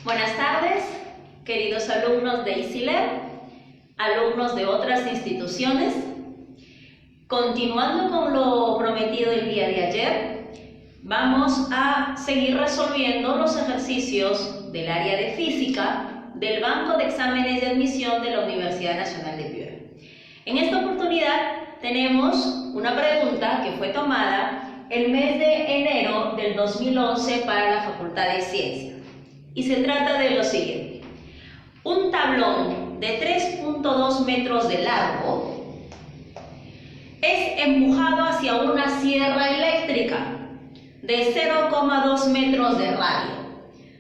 Buenas tardes, queridos alumnos de EasyLearn, alumnos de otras instituciones. Continuando con lo prometido el día de ayer, vamos a seguir resolviendo los ejercicios del área de física del Banco de Exámenes de Admisión de la Universidad Nacional de Piura. En esta oportunidad tenemos una pregunta que fue tomada el mes de enero del 2011 para la Facultad de Ciencias. Y se trata de lo siguiente: un tablón de 3.2 metros de largo es empujado hacia una sierra eléctrica de 0,2 metros de radio.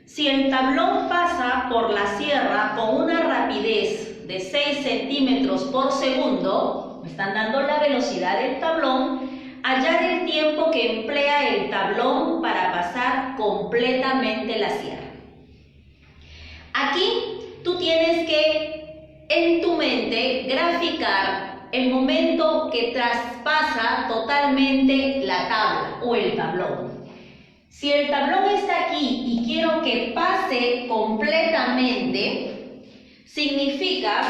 Si el tablón pasa por la sierra con una rapidez de 6 centímetros por segundo, me están dando la velocidad del tablón, hallar el tiempo que emplea el tablón para pasar completamente la sierra. Aquí tú tienes que en tu mente graficar el momento que traspasa totalmente la tabla o el tablón. Si el tablón está aquí y quiero que pase completamente, significa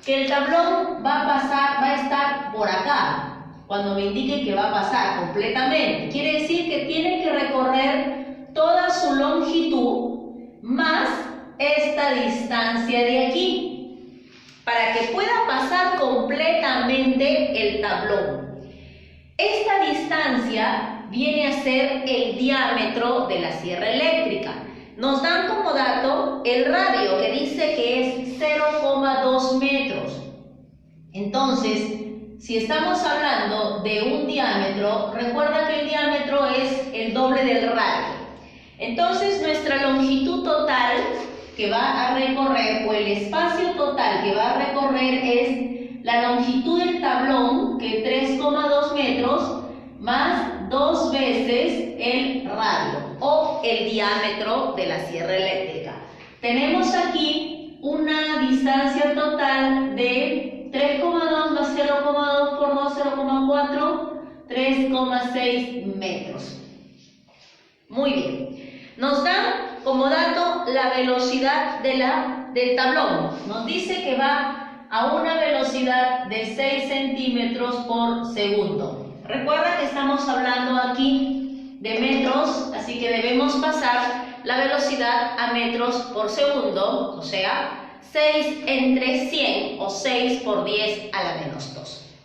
que el tablón va a estar por acá, cuando me indique que va a pasar completamente. Quiere decir que tiene que recorrer toda su longitud más esta distancia de aquí, para que pueda pasar completamente el tablón. Esta distancia viene a ser el diámetro de la sierra eléctrica. Nos dan como dato el radio, que dice que es 0,2 metros. Entonces, si estamos hablando de un diámetro, recuerda que el diámetro es el doble del radio. Entonces, nuestra longitud total que va a recorrer, o el espacio total que va a recorrer, es la longitud del tablón, que es 3,2 metros, más 2 veces el radio o el diámetro de la sierra eléctrica. Tenemos aquí una distancia total de 3,2 más 0,2 por 2, 0,4, 3,6 metros. Muy bien. Nos dan como dato la velocidad del tablón. Nos dice que va a una velocidad de 6 centímetros por segundo. Recuerda que estamos hablando aquí de metros, así que debemos pasar la velocidad a metros por segundo, o sea, 6 entre 100 o 6 por 10 a la menos 2.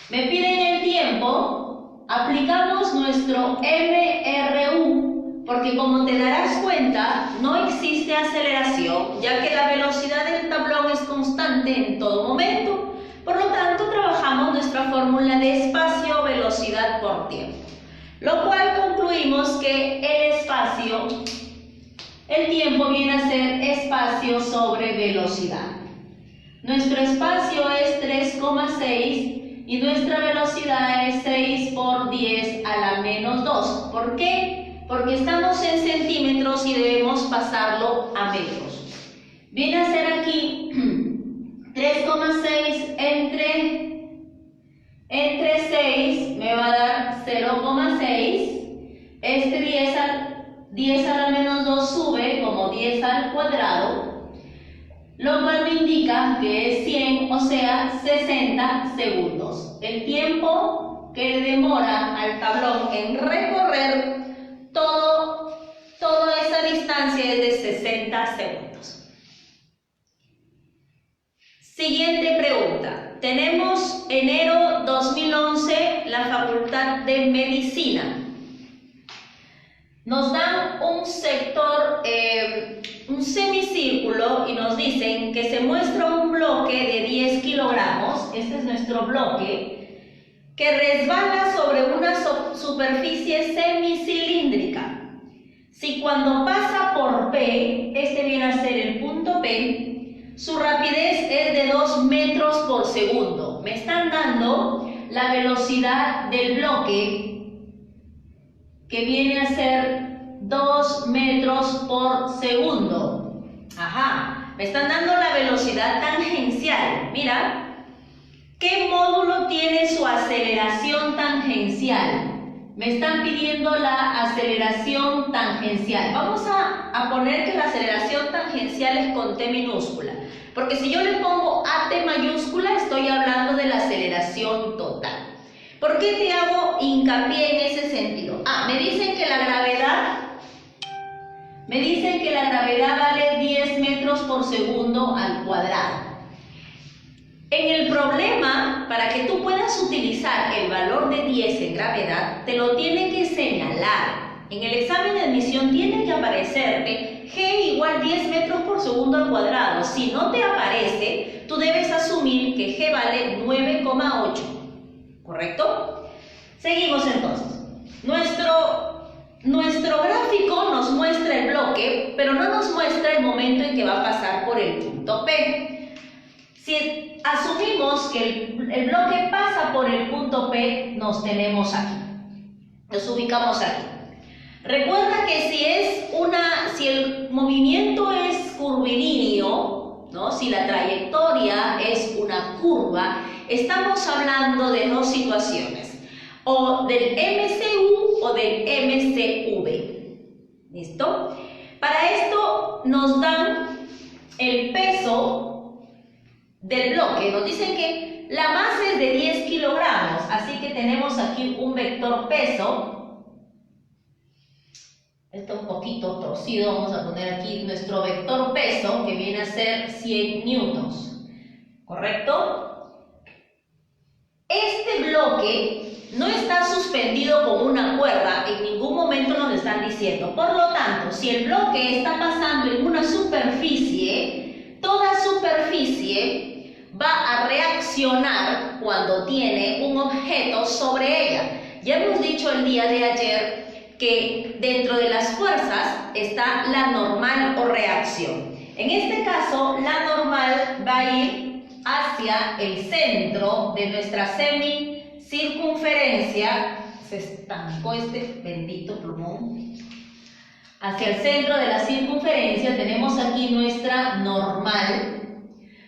Me piden el tiempo, aplicamos nuestro MRU, porque como te darás cuenta, no existe aceleración, ya que la velocidad del tablón es constante en todo momento. Por lo tanto, trabajamos nuestra fórmula de espacio-velocidad por tiempo, lo cual concluimos que el tiempo viene a ser espacio sobre velocidad. Nuestro espacio es 3,6 y nuestra velocidad es 6 por 10 a la menos 2. ¿Por qué? Porque estamos en centímetros y debemos pasarlo a metros. Viene a ser aquí 3,6 entre 6 me va a dar 0,6. Este 10 a la menos 2 sube como 10 al cuadrado, lo cual me indica que es 100, o sea, 60 segundos. El tiempo que demora al tablón en recorrer toda esa distancia es de 60 segundos. Siguiente pregunta. Tenemos enero 2011, la Facultad de Medicina. Nos dan un sector, un semicírculo, y nos dicen que se muestra un bloque de 10 kilogramos, este es nuestro bloque, que resbala sobre una superficie semicilíndrica. Si cuando pasa por P, este viene a ser el punto P, su rapidez es de 2 metros por segundo. Me están dando la velocidad del bloque, que viene a ser 2 metros por segundo. Ajá, me están dando la velocidad tangencial. Mira, ¿qué módulo tiene su aceleración tangencial? me están pidiendo la aceleración tangencial. Vamos a poner que la aceleración tangencial es con T minúscula, porque si yo le pongo AT mayúscula, estoy hablando de la aceleración total. ¿Por qué te hago hincapié en ese sentido? Me dicen que la gravedad vale 10 metros por segundo al cuadrado. En el problema, para que tú puedas utilizar el valor de 10 en gravedad, te lo tiene que señalar. En el examen de admisión tiene que aparecerte G igual 10 metros por segundo al cuadrado. Si no te aparece, tú debes asumir que G vale 9,8. ¿Correcto? Seguimos entonces. Nuestro gráfico nos muestra el bloque, pero no nos muestra el momento en que va a pasar por el punto P. Si asumimos que el bloque pasa por el punto P, nos tenemos aquí. Nos ubicamos aquí. Recuerda que si el movimiento es curvilíneo, ¿no? Si la trayectoria es una curva, estamos hablando de dos situaciones, o del MCU o del MCV. ¿Listo? Para esto nos dan el peso del bloque. Nos dicen que la masa es de 10 kilogramos, así que tenemos aquí un vector peso. Está un poquito torcido, vamos a poner aquí nuestro vector peso, que viene a ser 100 newtons. ¿Correcto? Este bloque no está suspendido con una cuerda, en ningún momento nos lo están diciendo. Por lo tanto, si el bloque está pasando en una superficie, toda superficie va a reaccionar cuando tiene un objeto sobre ella. Ya hemos dicho el día de ayer que dentro de las fuerzas está la normal o reacción. En este caso, la normal va a ir hacia el centro de nuestra semicircunferencia. Se estancó este bendito plumón. Hacia el centro de la circunferencia tenemos aquí nuestra normal.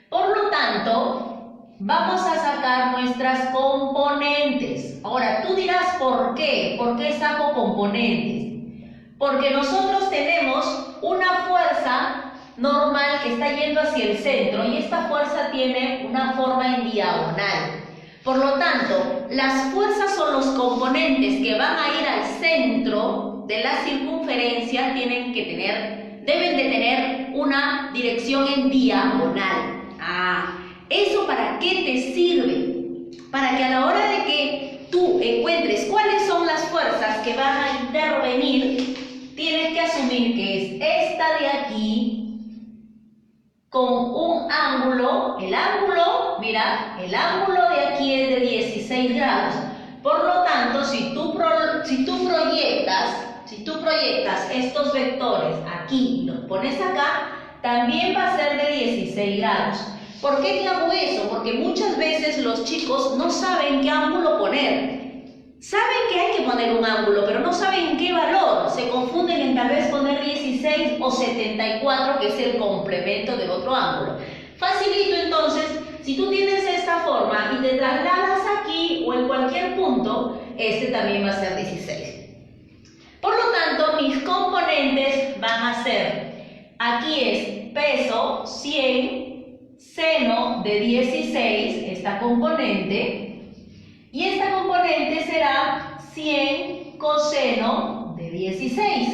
Por lo tanto, vamos a sacar nuestras componentes. Ahora, tú dirás, ¿por qué? ¿Por qué saco componentes? Porque nosotros tenemos una fuerza normal que está yendo hacia el centro y esta fuerza tiene una forma en diagonal. Por lo tanto, las fuerzas o los componentes que van a ir al centro de la circunferencia deben de tener una dirección en diagonal. ¿Eso para qué te sirve? Para que a la hora de que tú encuentres cuáles son las fuerzas que van a intervenir, tienes que asumir que es esta de aquí con un ángulo. El ángulo de aquí es de 16 grados. Por lo tanto, si tú proyectas estos vectores aquí y los pones acá, también va a ser de 16 grados. ¿Por qué te hago eso? Porque muchas veces los chicos no saben qué ángulo poner. Saben que hay que poner un ángulo, pero no saben qué valor. Se confunden en tal vez poner 16 o 74, que es el complemento del otro ángulo. Facilito entonces, si tú tienes esta forma y te trasladas aquí o en cualquier punto, este también va a ser 16. Por lo tanto, mis componentes van a ser, aquí es peso 100, seno de 16, esta componente, y esta componente será 100 coseno de 16.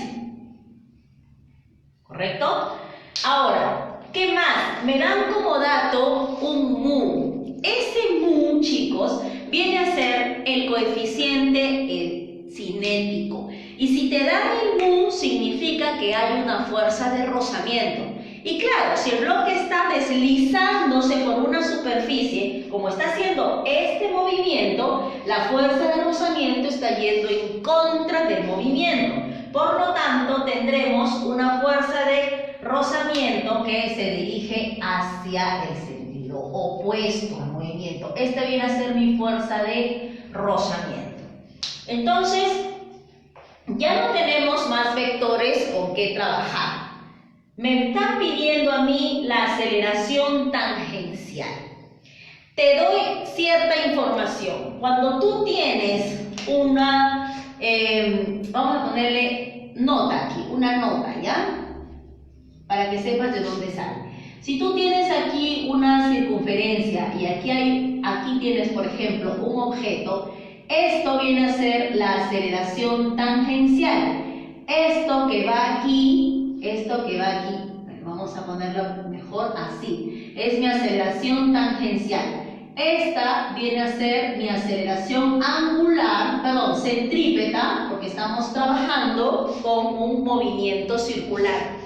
¿Correcto? Ahora, ¿qué más? Me dan como dato un mu. Ese mu, chicos, viene a ser el coeficiente cinético. Y si te dan el mu, significa que hay una fuerza de rozamiento. Y claro, si el bloque está deslizándose por una superficie, como está haciendo este movimiento, la fuerza de rozamiento está yendo en contra del movimiento. Por lo tanto, tendremos una fuerza de rozamiento que se dirige hacia el sentido opuesto al movimiento. Esta viene a ser mi fuerza de rozamiento. Entonces, ya no tenemos más vectores con que trabajar. Me están pidiendo a mí la aceleración tangencial. Te doy cierta información. Cuando tú tienes una vamos a ponerle nota aquí, una nota, ¿ya? Para que sepas de dónde sale. Si tú tienes aquí una circunferencia y aquí tienes, por ejemplo, un objeto, esto viene a ser la aceleración tangencial. Esto que va aquí, vamos a ponerlo mejor así, es mi aceleración tangencial. Esta viene a ser mi aceleración centrípeta, porque estamos trabajando con un movimiento circular.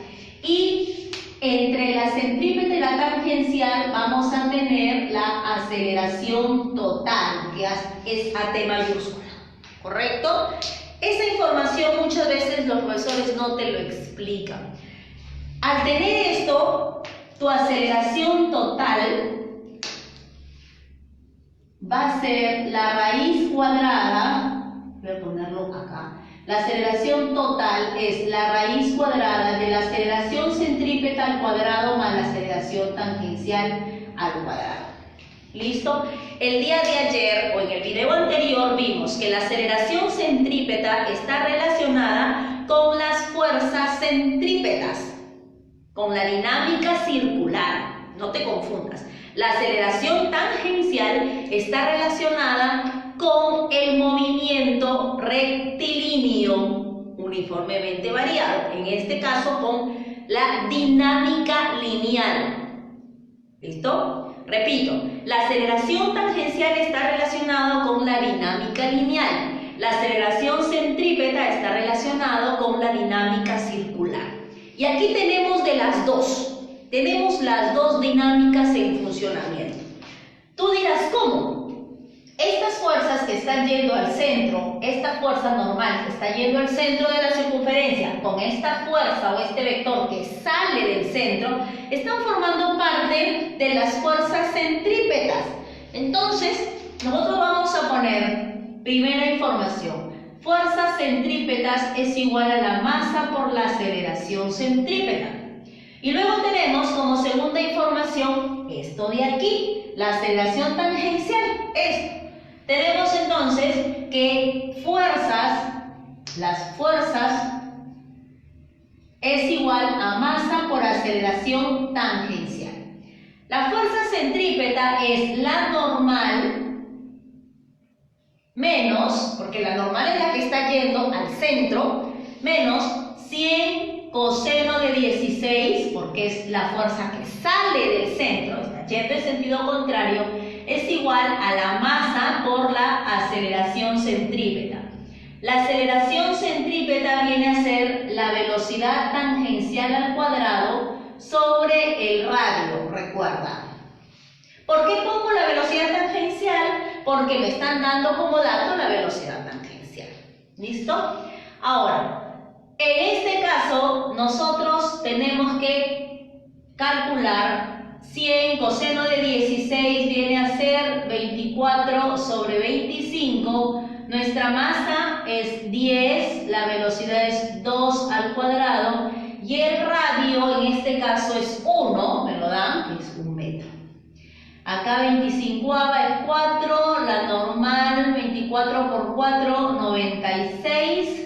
Y entre la centrípeta y la tangencial vamos a tener la aceleración total, que es AT mayúscula, ¿correcto? Esa información muchas veces los profesores no te lo explican. Al tener esto, tu aceleración total va a ser la raíz cuadrada, voy a ponerlo acá, la aceleración total es la raíz cuadrada de la aceleración centrípeta al cuadrado más la aceleración tangencial al cuadrado. ¿Listo? El día de ayer o en el video anterior vimos que la aceleración centrípeta está relacionada con las fuerzas centrípetas, con la dinámica circular. No te confundas. La aceleración tangencial está relacionada con el movimiento rectilíneo uniformemente variado, en este caso con la dinámica lineal. ¿Listo? Repito, la aceleración tangencial está relacionada con la dinámica lineal. La aceleración centrípeta está relacionada con la dinámica circular. Y aquí tenemos de las dos. Tenemos las dos dinámicas en funcionamiento. Tú dirás, ¿cómo? Estas fuerzas que están yendo al centro, esta fuerza normal que está yendo al centro de la circunferencia, con esta fuerza o este vector que sale del centro, están formando parte de las fuerzas centrípetas. Entonces, nosotros vamos a poner primera información. Fuerzas centrípetas es igual a la masa por la aceleración centrípeta. Y luego tenemos como segunda información esto de aquí, la aceleración tangencial, esto. Tenemos entonces que las fuerzas es igual a masa por aceleración tangencial. La fuerza centrípeta es la normal menos, porque la normal es la que está yendo al centro, menos 100 coseno de 16, porque es la fuerza que sale del centro, está yendo en sentido contrario, es igual a la masa por la aceleración centrípeta. La aceleración centrípeta viene a ser la velocidad tangencial al cuadrado sobre el radio, recuerda. ¿Por qué pongo la velocidad tangencial? Porque me están dando como dato la velocidad tangencial. ¿Listo? Ahora, en este caso, nosotros tenemos que calcular 100 coseno de 16 viene a ser 24 sobre 25. Nuestra masa es 10, la velocidad es 2 al cuadrado y el radio en este caso es 1, me lo dan, que es 1 metro. Acá 25ava es 4, la normal 24 por 4, 96.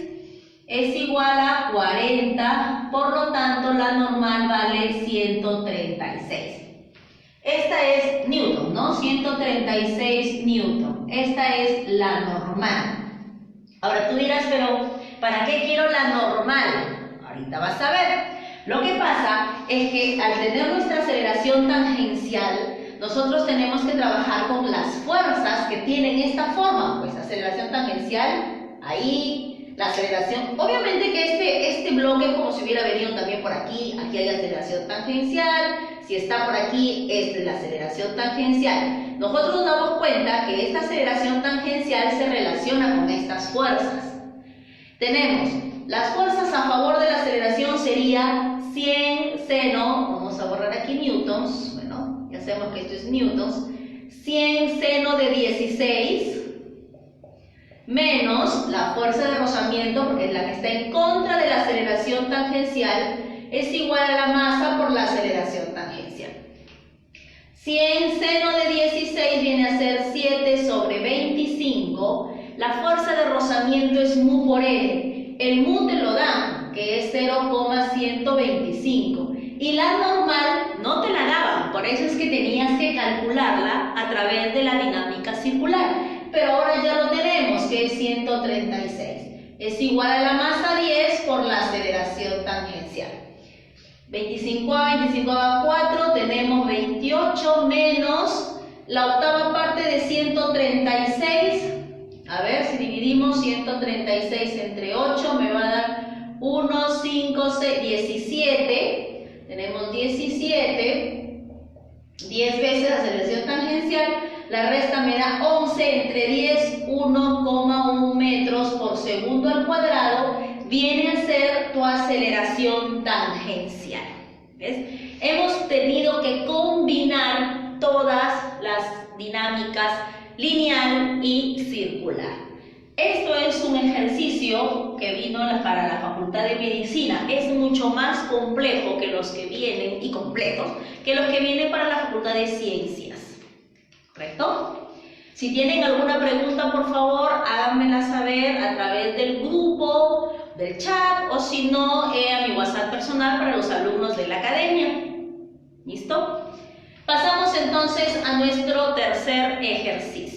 Es igual a 40, por lo tanto la normal vale 136. Esta es Newton, ¿no? 136 Newton. Esta es la normal. Ahora tú dirás, pero ¿para qué quiero la normal? Ahorita vas a ver. Lo que pasa es que al tener nuestra aceleración tangencial, nosotros tenemos que trabajar con las fuerzas que tienen esta forma. Pues aceleración tangencial, ahí. La aceleración, obviamente que este bloque como si hubiera venido también por aquí hay aceleración tangencial, si está por aquí, esta es la aceleración tangencial. Nosotros nos damos cuenta que esta aceleración tangencial se relaciona con estas fuerzas. Tenemos las fuerzas a favor de la aceleración sería 100 seno, vamos a borrar aquí newtons, bueno, ya sabemos que esto es newtons, 100 seno de 16, menos la fuerza de rozamiento, porque es la que está en contra de la aceleración tangencial, es igual a la masa por la aceleración tangencial. 100 seno de 16 viene a ser 7 sobre 25. la fuerza de rozamiento es mu por L. El mu te lo dan, que es 0,125. Y la normal no te la daban, por eso es que tenías que calcularla a través de la dinámica circular. Pero ahora ya lo tenemos, que es 136. Es igual a la masa 10 por la aceleración tangencial. 25A, 25A 4, tenemos 28 menos la octava parte de 136. A ver, si dividimos 136 entre 8 me va a dar 1, 5, 6, 17. Tenemos 17. 10 veces aceleración tangencial. La resta me da 11 entre 10, 1,1 metros por segundo al cuadrado. Viene a ser tu aceleración tangencial. ¿Ves? Hemos tenido que combinar todas las dinámicas lineal y circular. Esto es un ejercicio que vino para la Facultad de Medicina. Es mucho más complejo que los que vienen, y completos, que los que vienen para la Facultad de Ciencias. ¿Correcto? Si tienen alguna pregunta, por favor, háganmela saber a través del grupo, del chat, o si no, a mi WhatsApp personal para los alumnos de la academia. ¿Listo? Pasamos entonces a nuestro tercer ejercicio.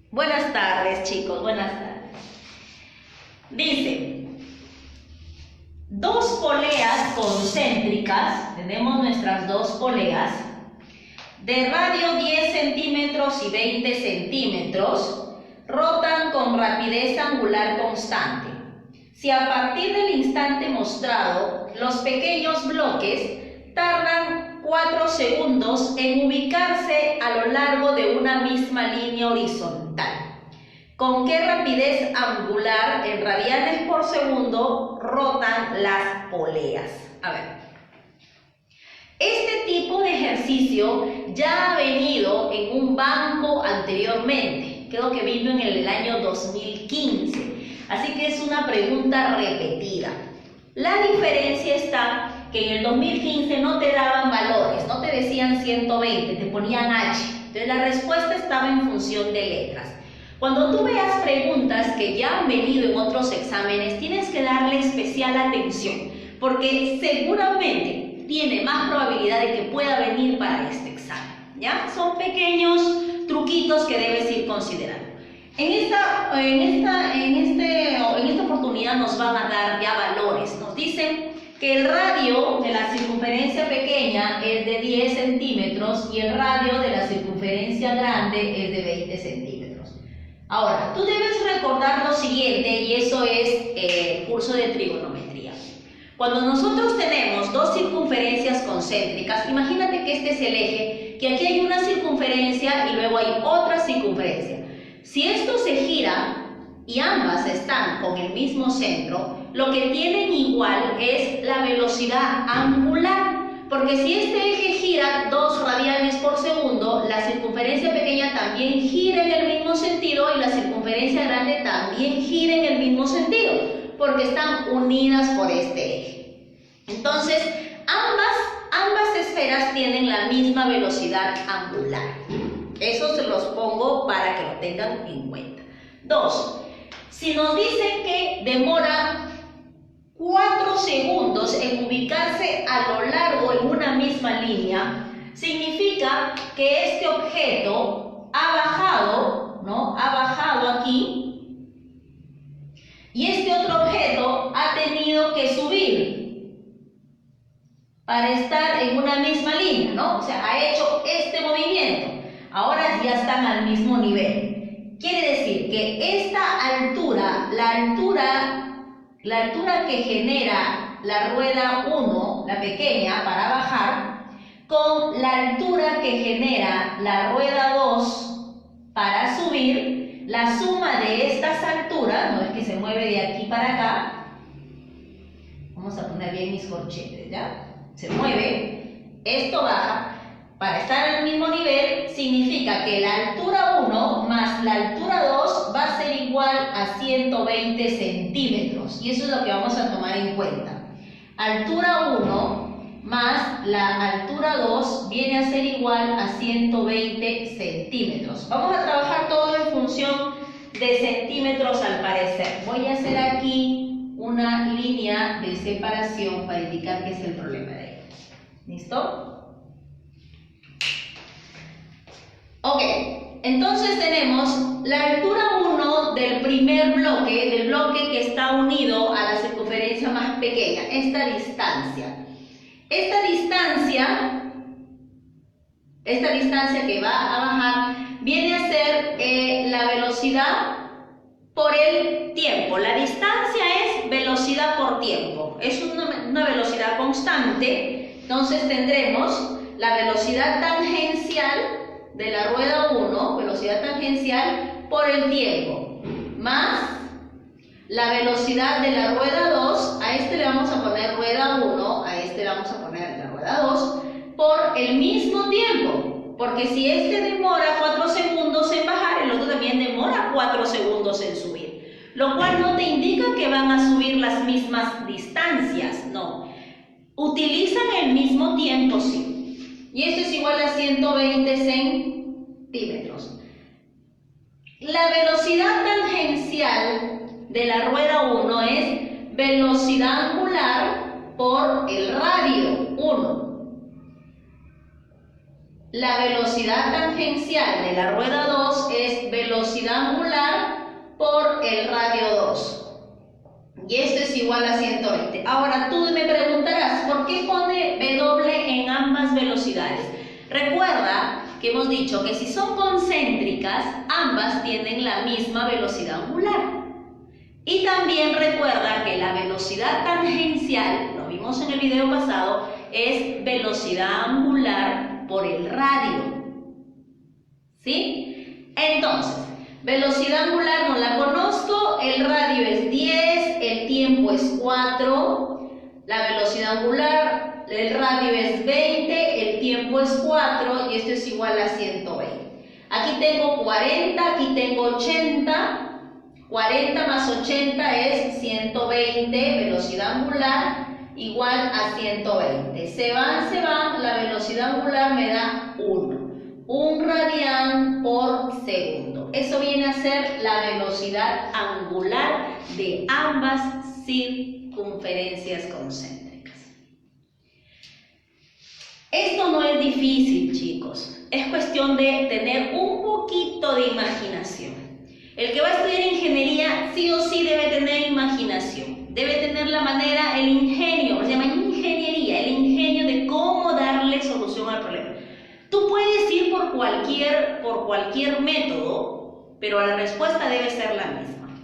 Buenas tardes, chicos, buenas tardes. Dice, dos poleas concéntricas, tenemos nuestras dos poleas, de radio 10 centímetros y 20 centímetros, rotan con rapidez angular constante. Si a partir del instante mostrado, los pequeños bloques tardan 4 segundos en ubicarse a lo largo de una misma línea horizontal, ¿con qué rapidez angular en radianes por segundo rotan las poleas? A ver. Este tipo de ejercicio ya ha venido en un banco anteriormente, creo que vino en el año 2015, así que es una pregunta repetida. La diferencia está que en el 2015 no te daban valores, no te decían 120, te ponían H, entonces la respuesta estaba en función de letras. Cuando tú veas preguntas que ya han venido en otros exámenes, tienes que darle especial atención, porque seguramente tiene más probabilidad de que pueda venir para este examen, ¿ya? Son pequeños truquitos que debes ir considerando. En esta oportunidad nos van a dar ya valores. Nos dicen que el radio de la circunferencia pequeña es de 10 centímetros y el radio de la circunferencia grande es de 20 centímetros. Ahora, tú debes recordar lo siguiente, y eso es curso de trigonometría. Cuando nosotros tenemos dos circunferencias concéntricas, imagínate que este es el eje, que aquí hay una circunferencia y luego hay otra circunferencia. Si esto se gira y ambas están con el mismo centro, lo que tienen igual es la velocidad angular, porque si este eje gira 2 radianes por segundo, la circunferencia pequeña también gira en el mismo sentido y la circunferencia grande también gira en el mismo sentido, porque están unidas por este eje. Entonces, ambas esferas tienen la misma velocidad angular. Eso se los pongo para que lo tengan en cuenta. 2. Si nos dicen que demora 4 segundos en ubicarse a lo largo en una misma línea, significa que este objeto ha bajado, ¿no? Ha bajado aquí, y este otro objeto ha tenido que subir para estar en una misma línea, ¿no? O sea, ha hecho este movimiento. Ahora ya están al mismo nivel. Quiere decir que esta altura, la altura que genera la rueda 1, la pequeña, para bajar, con la altura que genera la rueda 2 para subir, la suma de estas alturas, no es que se mueve de aquí para acá, vamos a poner bien mis corchetes, ¿ya? Se mueve, esto baja. Para estar al mismo nivel, significa que la altura 1 más la altura 2 va a ser igual a 120 centímetros. Y eso es lo que vamos a tomar en cuenta. Altura 1 más la altura 2 viene a ser igual a 120 centímetros. Vamos a trabajar todo en función de centímetros al parecer. Voy a hacer aquí una línea de separación para indicar qué es el problema de ellos. ¿Listo? Ok, entonces tenemos la altura 1 del primer bloque, del bloque que está unido a la circunferencia más pequeña, esta distancia. Esta distancia que va a bajar viene a ser la velocidad por el tiempo. La distancia es velocidad por tiempo. Es una velocidad constante. Entonces tendremos la velocidad tangencial de la rueda 1, velocidad tangencial por el tiempo, más la velocidad de la rueda 2, a este le vamos a poner rueda 1, a este le vamos a poner la rueda 2, por el mismo tiempo, porque si este demora 4 segundos en bajar, el otro también demora 4 segundos en subir, lo cual no te indica que van a subir las mismas distancias, no, utilizan el mismo tiempo, sí. Y esto es igual a 120 centímetros. La velocidad tangencial de la rueda 1 es velocidad angular por el radio 1. La velocidad tangencial de la rueda 2 es velocidad angular por el radio 2. Y esto es igual a 120. Ahora tú me preguntarás, ¿por qué pone W en ambas velocidades? Recuerda que hemos dicho que si son concéntricas, ambas tienen la misma velocidad angular. Y también recuerda que la velocidad tangencial, lo vimos en el video pasado, es velocidad angular por el radio. ¿Sí? Entonces, velocidad angular no la conozco, el radio es 10, el tiempo es 4, la velocidad angular, el radio es 20, el tiempo es 4 y esto es igual a 120. Aquí tengo 40, aquí tengo 80, 40 más 80 es 120, velocidad angular igual a 120. Se van, la velocidad angular me da 1 radián por segundo. Eso viene a ser la velocidad angular de ambas circunferencias concéntricas. Esto no es difícil, chicos. Es cuestión de tener un poquito de imaginación. El que va a estudiar ingeniería sí o sí debe tener imaginación. Debe tener la manera, el ingenio, se llama ingeniería, el ingenio de cómo darle solución al problema. Tú puedes ir por cualquier método, pero la respuesta debe ser la misma.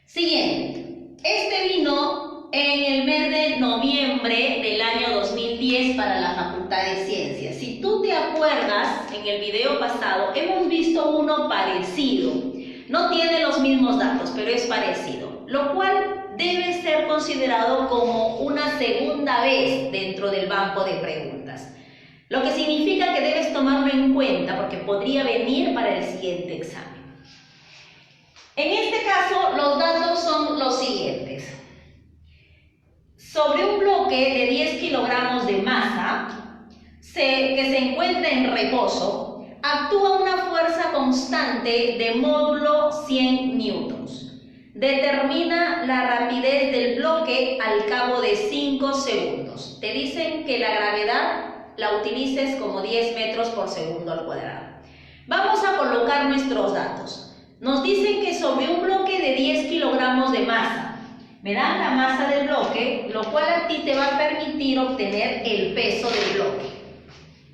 Siguiente. Este vino en el mes de noviembre del año 2010 para la Facultad de Ciencias. Si tú te acuerdas, en el video pasado hemos visto uno parecido. No tiene los mismos datos, pero es parecido, lo cual debe ser considerado como una segunda vez dentro del banco de preguntas. Lo que significa que debes tomarlo en cuenta porque podría venir para el siguiente examen. En este caso, los datos son los siguientes. Sobre un bloque de 10 kilogramos de masa que se encuentra en reposo, actúa una fuerza constante de módulo 100 newtons. Determina la rapidez del bloque al cabo de 5 segundos. Te dicen que la gravedad la utilices como 10 metros por segundo al cuadrado. Vamos a colocar nuestros datos. Nos dicen que sobre un bloque de 10 kilogramos de masa, me dan la masa del bloque, lo cual a ti te va a permitir obtener el peso del bloque.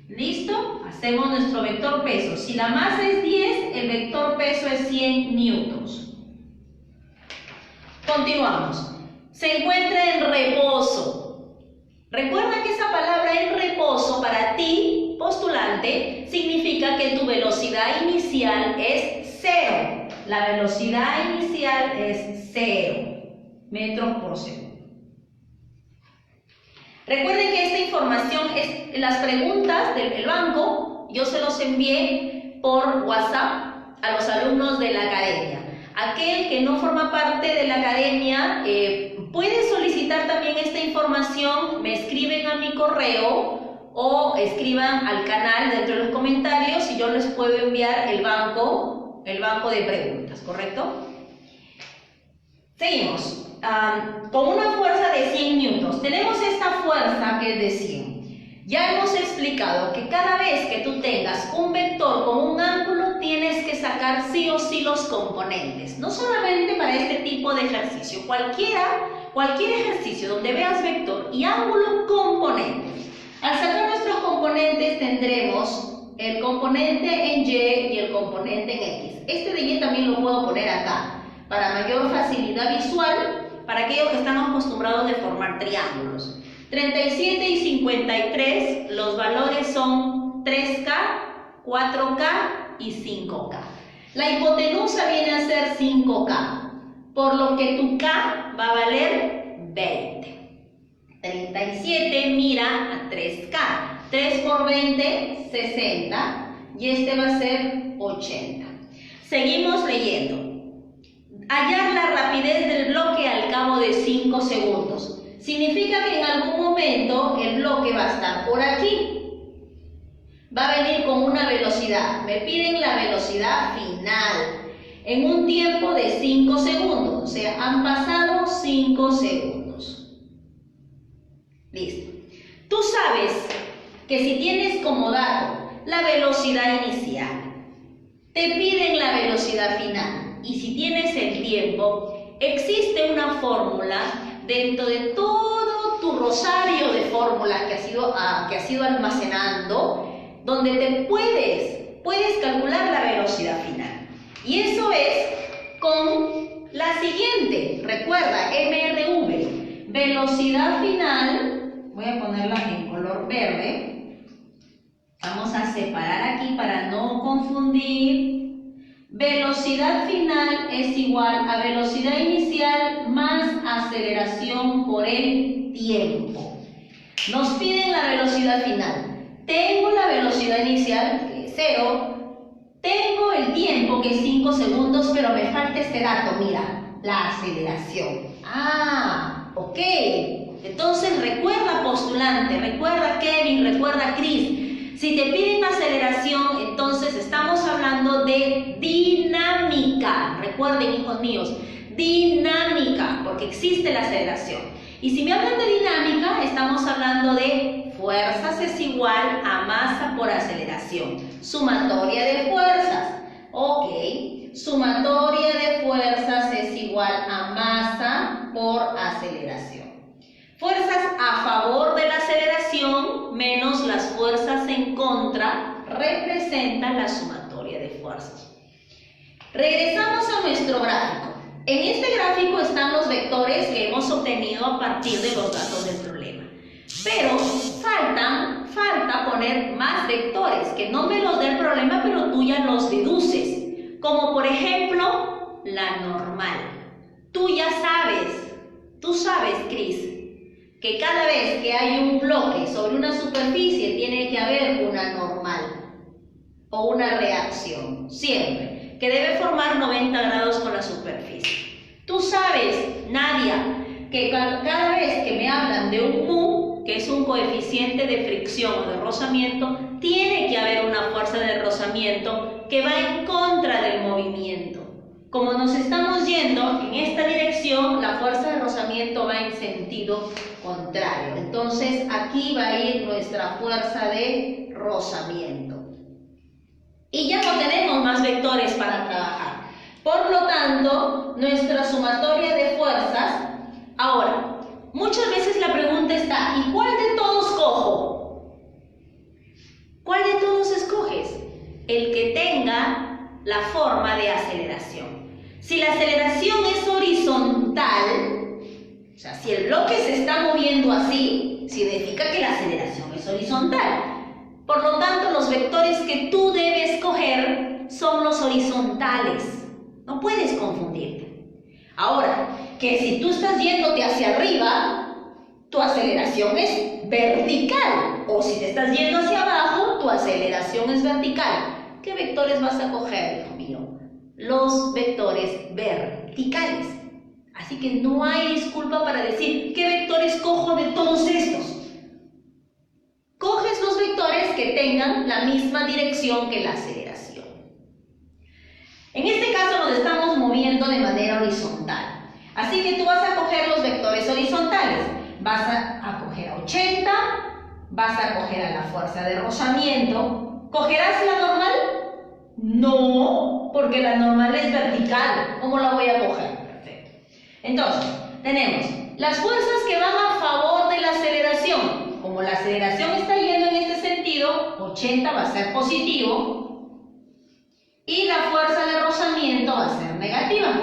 ¿Listo? Hacemos nuestro vector peso. Si la masa es 10, el vector peso es 100 newtons. Continuamos. Se encuentra en reposo. Recuerda que esa palabra en reposo para ti, postulante, significa que tu velocidad inicial es 0. La velocidad inicial es 0 metros por segundo. Recuerden que esta información es las preguntas del banco. Yo se los envié por WhatsApp a los alumnos de la academia. Aquel que no forma parte de la academia puede solicitar también esta información, me escriben a mi correo o escriban al canal dentro de los comentarios y yo les puedo enviar el banco de preguntas, ¿correcto? Seguimos. Con una fuerza de 100 newtons. Tenemos esta fuerza que es de 100. Ya hemos explicado que cada vez que tú tengas un vector con un ángulo, tienes que sacar sí o sí los componentes. No solamente para este tipo de ejercicio. Cualquier ejercicio donde veas vector y ángulo, componentes. Al sacar nuestros componentes tendremos el componente en Y y el componente en X. Este de Y también lo puedo poner acá para mayor facilidad visual para aquellos que están acostumbrados de formar triángulos. 37 y 53, los valores son 3K, 4K y 5K. La hipotenusa viene a ser 5K, por lo que tu K va a valer 20. 37 mira a 3K. 3 por 20, 60. Y este va a ser 80. Seguimos leyendo. Hallar la rapidez del bloque al cabo de 5 segundos. Significa que en algún momento el bloque va a estar por aquí. Va a venir con una velocidad. Me piden la velocidad final. En un tiempo de 5 segundos. O sea, han pasado 5 segundos. Listo. Tú sabes que si tienes como dato la velocidad inicial, te piden la velocidad final. Y si tienes el tiempo, existe una fórmula dentro de todo tu rosario de fórmulas que has ido almacenando, donde te puedes calcular la velocidad final. Y eso es con la siguiente. Recuerda, MRV, velocidad final. Voy a ponerla en color verde. Vamos a separar aquí para no confundir. Velocidad final es igual a velocidad inicial más aceleración por el tiempo. Nos piden la velocidad final. Tengo la velocidad inicial, que es 0. Tengo el tiempo, que es 5 segundos, pero me falta este dato, mira, la aceleración. Ok. Entonces recuerda, postulante, recuerda, Kevin, recuerda, Chris. Si te piden aceleración, entonces estamos hablando de dinámica. Recuerden, hijos míos, dinámica, porque existe la aceleración. Y si me hablan de dinámica, estamos hablando de fuerzas es igual a masa por aceleración. Sumatoria de fuerzas. Ok, sumatoria de fuerzas es igual a masa por aceleración. Fuerzas a favor de la aceleración menos las fuerzas en contra representan la sumatoria de fuerzas. Regresamos a nuestro gráfico. En este gráfico están los vectores que hemos obtenido a partir de los datos del problema. Pero falta poner más vectores, que no me los dé el problema, pero tú ya los deduces. Como por ejemplo, la normal. Tú sabes, Cris, que cada vez que hay un bloque sobre una superficie tiene que haber una normal o una reacción, siempre, que debe formar 90 grados con la superficie. Tú sabes, Nadia, que cada vez que me hablan de un mu, que es un coeficiente de fricción o de rozamiento, tiene que haber una fuerza de rozamiento que va en contra del movimiento. Como nos estamos yendo en esta dirección, la fuerza de rozamiento va en sentido contrario. Entonces, aquí va a ir nuestra fuerza de rozamiento. Y ya no tenemos más vectores para trabajar. Por lo tanto, nuestra sumatoria de fuerzas. Ahora, muchas veces la pregunta está, ¿y cuál de todos cojo? ¿Cuál de todos escoges? El que tenga la forma de aceleración. Si la aceleración es horizontal, o sea, si el bloque se está moviendo así, significa que la aceleración es horizontal. Por lo tanto, los vectores que tú debes coger son los horizontales. No puedes confundirte. Ahora, que si tú estás yéndote hacia arriba, tu aceleración es vertical. O si te estás yendo hacia abajo, tu aceleración es vertical. ¿Qué vectores vas a coger, hijo mío? los vectores verticales. Así que no hay disculpa para decir ¿qué vectores cojo de todos estos? Coges los vectores que tengan la misma dirección que la aceleración. En este caso nos estamos moviendo de manera horizontal. Así que tú vas a coger los vectores horizontales. Vas a coger a 80, vas a coger a la fuerza de rozamiento. ¿Cogerás la normal? No, porque la normal es vertical. ¿Cómo la voy a coger? Perfecto. Entonces, tenemos las fuerzas que van a favor de la aceleración. Como la aceleración está yendo en este sentido, 80 va a ser positivo y la fuerza de rozamiento va a ser negativa,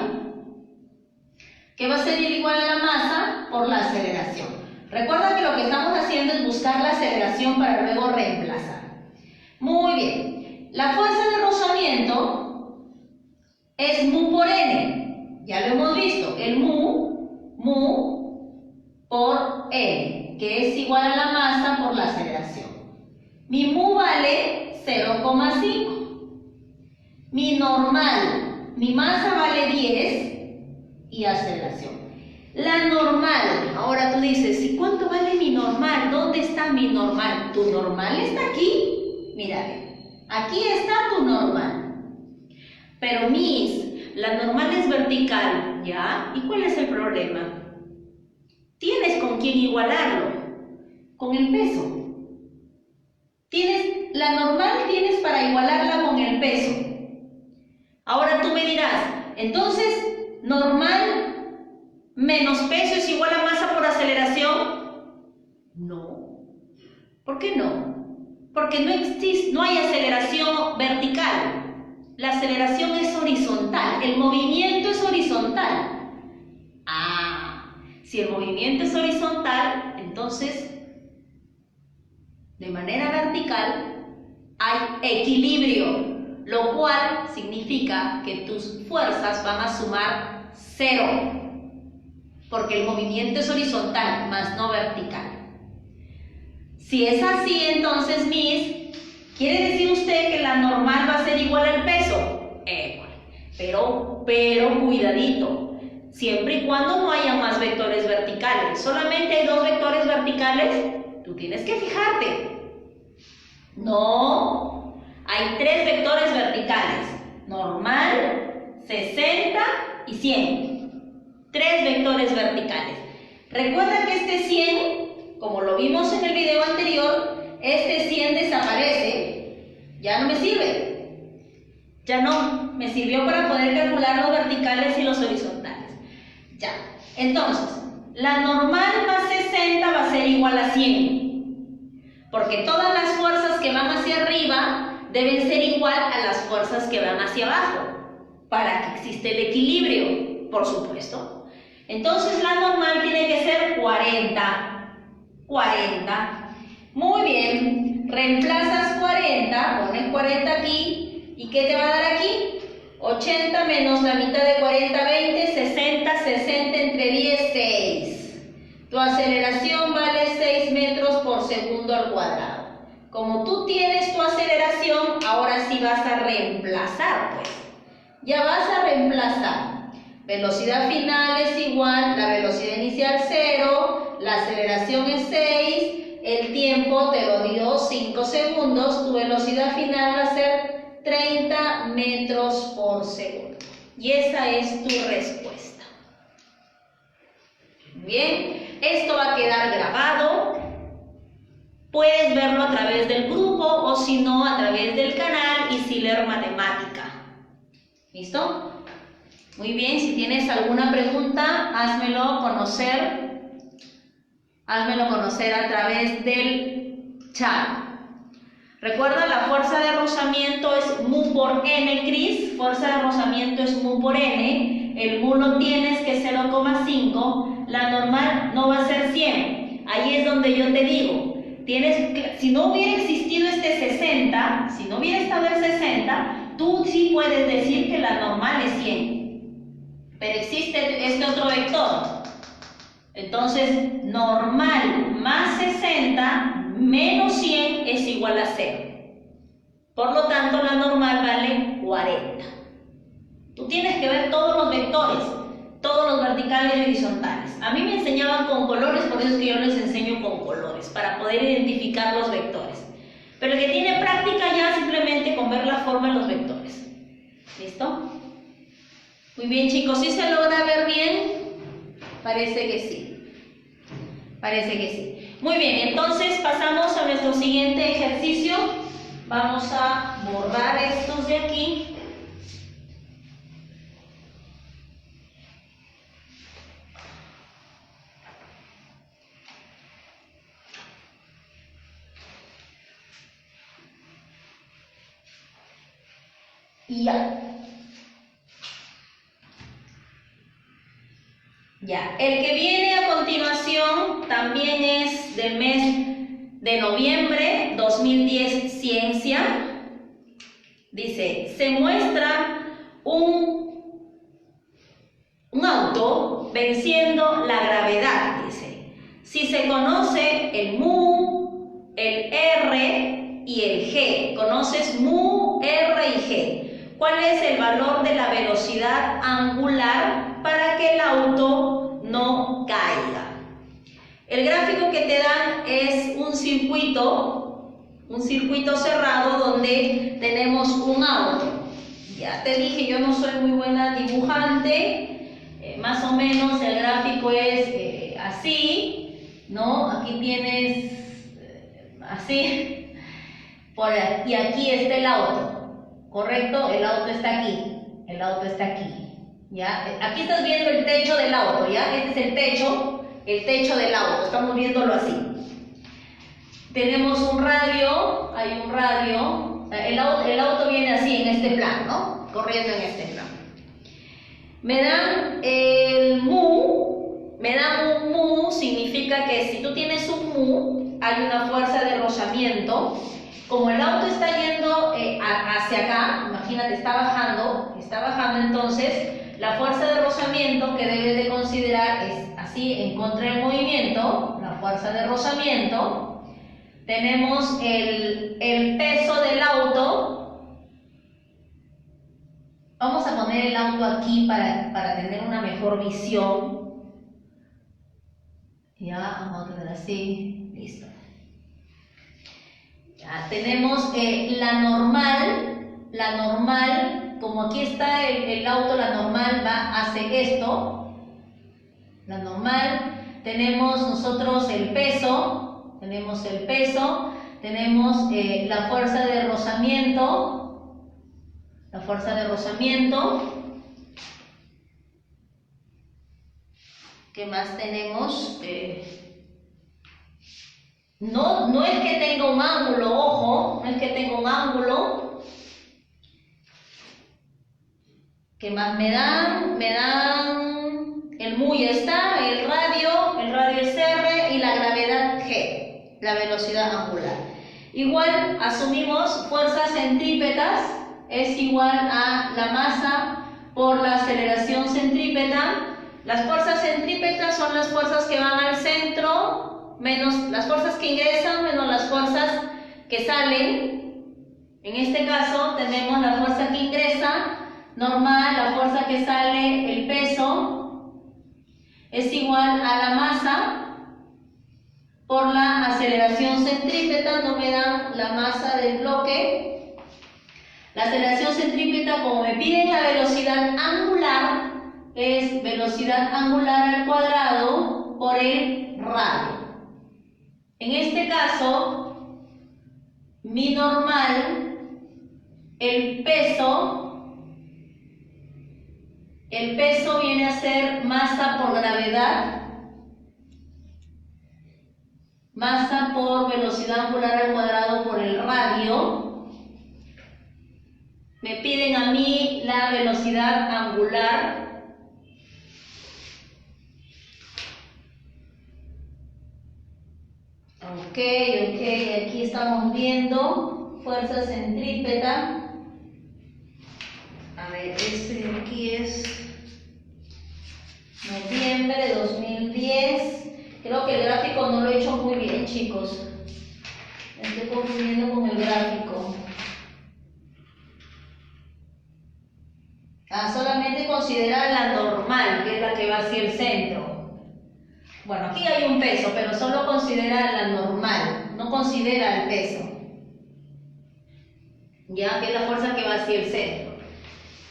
que va a ser igual a la masa por la aceleración. Recuerda que lo que estamos haciendo es buscar la aceleración para luego reemplazar. Muy bien. La fuerza de rozamiento es mu por n. Ya lo hemos visto. El mu por n, que es igual a la masa por la aceleración. Mi mu vale 0,5. Mi normal, mi masa vale 10 y aceleración. La normal, ahora tú dices, ¿y cuánto vale mi normal? ¿Dónde está mi normal? ¿Tu normal está aquí? Mira, aquí está tu normal. Pero la normal es vertical, ¿ya? ¿Y cuál es el problema? Tienes con quién igualarlo, con el peso. La normal tienes para igualarla con el peso. Ahora tú me dirás, entonces, normal menos peso es igual a masa por aceleración. No. ¿Por qué no? Porque no hay aceleración vertical. La aceleración es horizontal. El movimiento es horizontal. Si el movimiento es horizontal, entonces, de manera vertical, hay equilibrio, lo cual significa que tus fuerzas van a sumar 0. Porque el movimiento es horizontal, más no vertical. Si es así, entonces, ¿quiere decir usted que la normal va a ser igual al peso? Pero cuidadito, siempre y cuando no haya más vectores verticales. Solamente hay 2 vectores verticales, tú tienes que fijarte. No, hay 3 vectores verticales. Normal, 60 y 100. 3 vectores verticales. Recuerda que este 100, como lo vimos en el video anterior, este 100 desaparece. Ya no me sirve. Ya no, me sirvió para poder calcular los verticales y los horizontales. Ya. Entonces, la normal más 60 va a ser igual a 100. Porque todas las fuerzas que van hacia arriba deben ser igual a las fuerzas que van hacia abajo. Para que exista el equilibrio, por supuesto. Entonces la normal tiene que ser 40. 40. Muy bien. Reemplazas 40, pones 40 aquí. ¿Y qué te va a dar aquí? 80 menos la mitad de 40, 20, 60, 60 entre 10, 6. Tu aceleración vale 6 metros por segundo al cuadrado. Como tú tienes tu aceleración, ahora sí vas a reemplazar, pues. Ya vas a reemplazar. Velocidad final es igual, la velocidad inicial 0, la aceleración es 6, el tiempo te lo dio 5 segundos, tu velocidad final va a ser 30 metros por segundo. Y esa es tu respuesta. Bien, esto va a quedar grabado. Puedes verlo a través del grupo o si no a través del canal Isiler Matemática. ¿Listo? Muy bien, si tienes alguna pregunta, házmelo conocer a través del chat. Recuerda, la fuerza de rozamiento es mu por n, Cris. Fuerza de rozamiento es mu por n. El mu lo tienes, que es 0,5. La normal no va a ser 100. Ahí es donde yo te digo. Si no hubiera existido este 60, si no hubiera estado el 60, tú sí puedes decir que la normal es 100. Pero existe este otro vector. Entonces, normal más 60 menos 100 es igual a 0. Por lo tanto, la normal vale 40. Tú tienes que ver todos los vectores, todos los verticales y horizontales. A mí me enseñaban con colores, por eso es que yo les enseño con colores, para poder identificar los vectores. Pero el que tiene práctica ya simplemente con ver la forma de los vectores. ¿Listo? Muy bien, chicos, ¿sí se logra ver bien? Parece que sí. Parece que sí. Muy bien, entonces pasamos a nuestro siguiente ejercicio. Vamos a borrar estos de aquí. Y ya. Ya, el que viene a continuación también es del mes de noviembre 2010, ciencia. Dice, se muestra un auto venciendo la gravedad, dice. Si se conoce el mu, el r y el g, conoces mu, r y g, ¿cuál es el valor de la velocidad angular para que el auto no caiga? El gráfico que te dan es un circuito cerrado donde tenemos un auto. Ya te dije, yo no soy muy buena dibujante, más o menos el gráfico es así, ¿no? Aquí tienes así, y aquí está el auto, ¿correcto? El auto está aquí, el auto está aquí, ¿ya? Aquí estás viendo el techo del auto, ¿ya? Este es el techo del auto, estamos viéndolo así. Tenemos un radio, hay un radio, el auto viene así en este plano, ¿no? Corriendo en este plano. Me dan el mu, me dan un mu, significa que si tú tienes un mu, hay una fuerza de rozamiento. Como el auto está yendo hacia acá, imagínate, está bajando, entonces la fuerza de rozamiento que debes de considerar es así, en contra del movimiento, la fuerza de rozamiento. Tenemos el peso del auto. Vamos a poner el auto aquí para tener una mejor visión. Ya, vamos a tener así, listo. Ya, tenemos la normal, como aquí está el auto, la normal hace esto. La normal, tenemos nosotros el peso. Tenemos la fuerza de rozamiento, ¿qué más tenemos? No es que tenga un ángulo, ojo, no es que tenga un ángulo. ¿Qué más me dan? Me dan el mu, ya está, el radio es r y la gravedad g, la velocidad angular. Igual asumimos fuerzas centrípetas es igual a la masa por la aceleración centrípeta. Las fuerzas centrípetas son las fuerzas que van al centro menos las fuerzas que ingresan menos las fuerzas que salen. En este caso tenemos la fuerza que ingresa normal, la fuerza que sale, el peso, es igual a la masa por la aceleración centrípeta. No me dan la masa del bloque. La aceleración centrípeta, como me piden la velocidad angular, es velocidad angular al cuadrado por el radio. En este caso, mi normal, el peso viene a ser masa por gravedad, masa por velocidad angular al cuadrado por el radio. Me piden a mí la velocidad angular. Ok, aquí estamos viendo fuerza centrípeta. A ver, este de aquí es noviembre de 2010. Creo que el gráfico no lo he hecho muy bien, chicos. Me estoy confundiendo con el gráfico. solamente considera la normal, que es la que va hacia el centro. Bueno, aquí hay un peso, pero solo considera la normal, no considera el peso. Ya, que es la fuerza que va hacia el centro.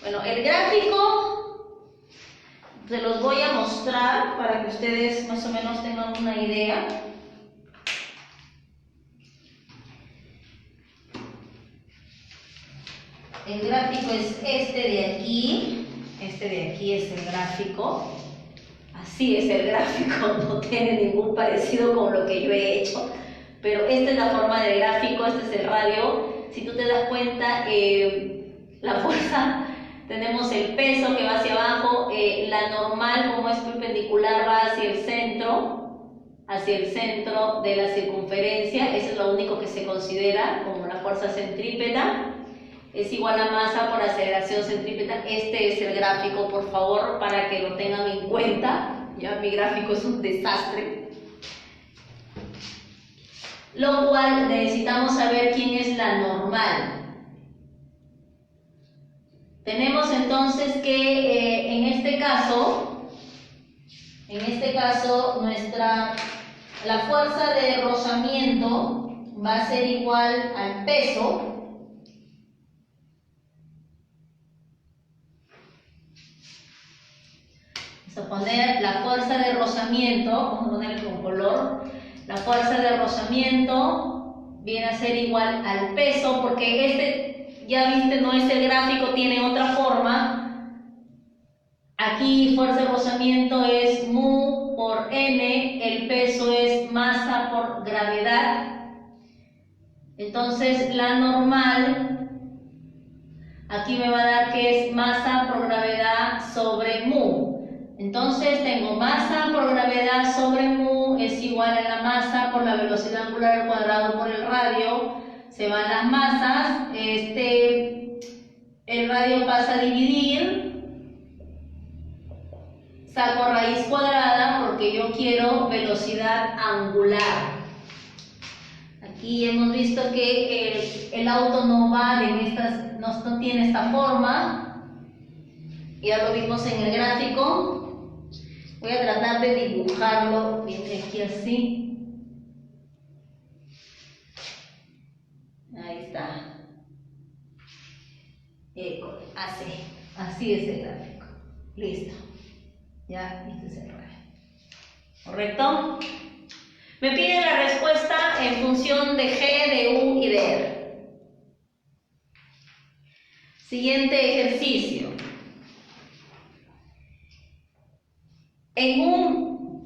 Bueno, el gráfico se los voy a mostrar para que ustedes más o menos tengan una idea. El gráfico es este de aquí es el gráfico, así es el gráfico, no tiene ningún parecido con lo que yo he hecho, pero esta es la forma del gráfico, este es el radio. Si tú te das cuenta, la fuerza, tenemos el peso que va hacia abajo, la normal como es perpendicular va hacia el centro de la circunferencia, eso es lo único que se considera como la fuerza centrípeta. Es igual a masa por aceleración centrípeta. Este es el gráfico, por favor, para que lo tengan en cuenta. Ya mi gráfico es un desastre. Lo cual necesitamos saber quién es la normal. Tenemos entonces que en este caso, la fuerza de rozamiento va a ser igual al peso. Vamos a poner la fuerza de rozamiento, vamos a ponerle con color. La fuerza de rozamiento viene a ser igual al peso, porque ya viste, no es el gráfico, tiene otra forma. Aquí fuerza de rozamiento es mu por n, el peso es masa por gravedad. Entonces la normal, aquí me va a dar que es masa por gravedad sobre mu. Entonces tengo masa por gravedad sobre mu es igual a la masa por la velocidad angular al cuadrado por el radio. Se van las masas, el radio pasa a dividir, saco raíz cuadrada porque yo quiero velocidad angular. Aquí hemos visto que el auto no va no tiene esta forma, ya lo vimos en el gráfico. Voy a tratar de dibujarlo, viene aquí así. Ahí está. Así es el gráfico. Listo. Ya, este es el radio. ¿Correcto? Me piden la respuesta en función de G, de U y de R. Siguiente ejercicio.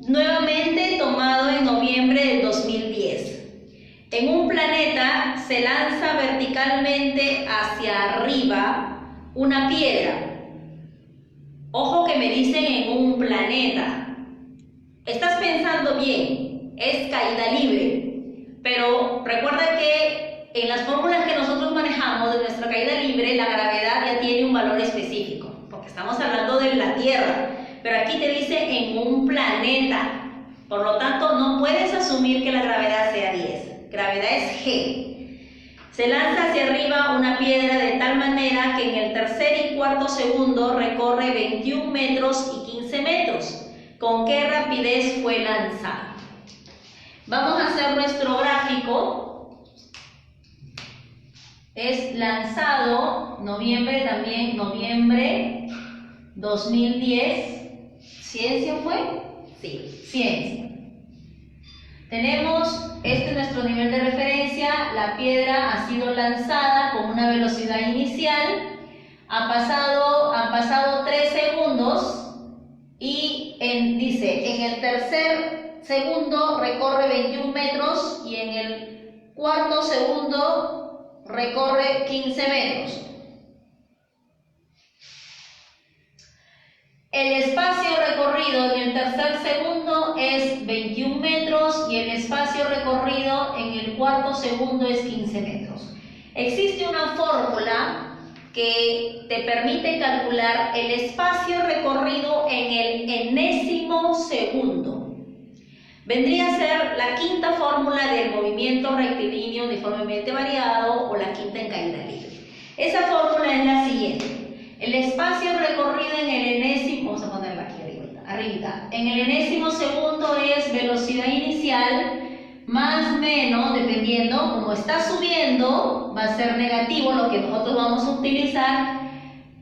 Nuevamente tomado en noviembre del 2010. En un planeta se lanza verticalmente hacia arriba una piedra. Ojo que me dicen en un planeta. Estás pensando bien, es caída libre. Pero recuerda que en las fórmulas que nosotros manejamos de nuestra caída libre, la gravedad ya tiene un valor específico, porque estamos hablando de la Tierra. Pero aquí te dice en un planeta, por lo tanto no puedes asumir que la gravedad sea 10, gravedad es G. Se lanza hacia arriba una piedra de tal manera que en el tercer y cuarto segundo recorre 21 metros y 15 metros. ¿Con qué rapidez fue lanzada? Vamos a hacer nuestro gráfico. Es lanzado noviembre 2010. ¿Ciencia fue? Sí, ciencia. Tenemos, este es nuestro nivel de referencia, la piedra ha sido lanzada con una velocidad inicial, han pasado 3 segundos y dice, en el tercer segundo recorre 21 metros y en el cuarto segundo recorre 15 metros. El espacio recorrido en el tercer segundo es 21 metros y el espacio recorrido en el cuarto segundo es 15 metros. Existe una fórmula que te permite calcular el espacio recorrido en el enésimo segundo. Vendría a ser la quinta fórmula del movimiento rectilíneo uniformemente variado o la quinta en caída libre. Esa fórmula es la siguiente. El espacio recorrido en el enésimo, vamos a ponerla aquí arriba, en el enésimo segundo es velocidad inicial más menos, dependiendo, como está subiendo, va a ser negativo lo que nosotros vamos a utilizar,